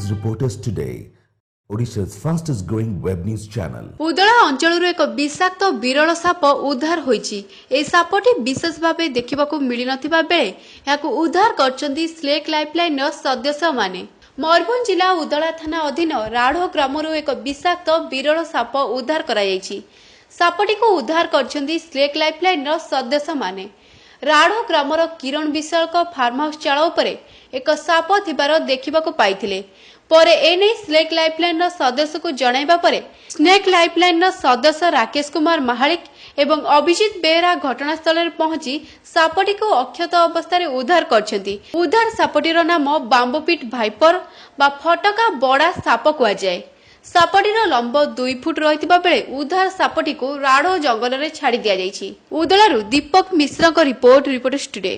News Reporters Today, Odisha's fastest growing web news channel. उदला अंचल एक विषाक्त विरल साप उद्धार होईची। ए सापटी विशेष भावे देखिबाकू मिली नथिबा बेले याकू उद्धार करचंदी स्लेक लाइफलाइन सदस्य माने। मयूरभंज जिला उदला थाना अधीन राढ़ो ग्रामरू एक विषाक्त विरल साप उद्धार करायैची। सापटी को उद्धार करचंदी स्लेक लाइफलाइन सदस्य माने। राढ़ो ग्रामर किरण विशाल फार्म हाउस चाल उपरे एक साप थिबार देखिबाकू पाइथिले। परे एने स्नेक लाइफलाइन सदस्य को जणाइबा परे स्नेक लाइफलाइन सदस्य राकेश कुमार महालिक एवं अभिजित बेहरा घटनास्थल में पहुंची सापटी को अक्षत अवस्था रे उद्धार करछंती। उद्धार सापटीर नाम बाम्बोपिट भाइपर बा फटका बड़ा साप कुआ जाए। सापटीर लंब 2 फुट रहितबा बेले उद्धार सापटी को राढ़ो जंगल रे छाड़ी दिया जायछि। उदलारू दीपक मिश्र को रिपोर्ट टुडे।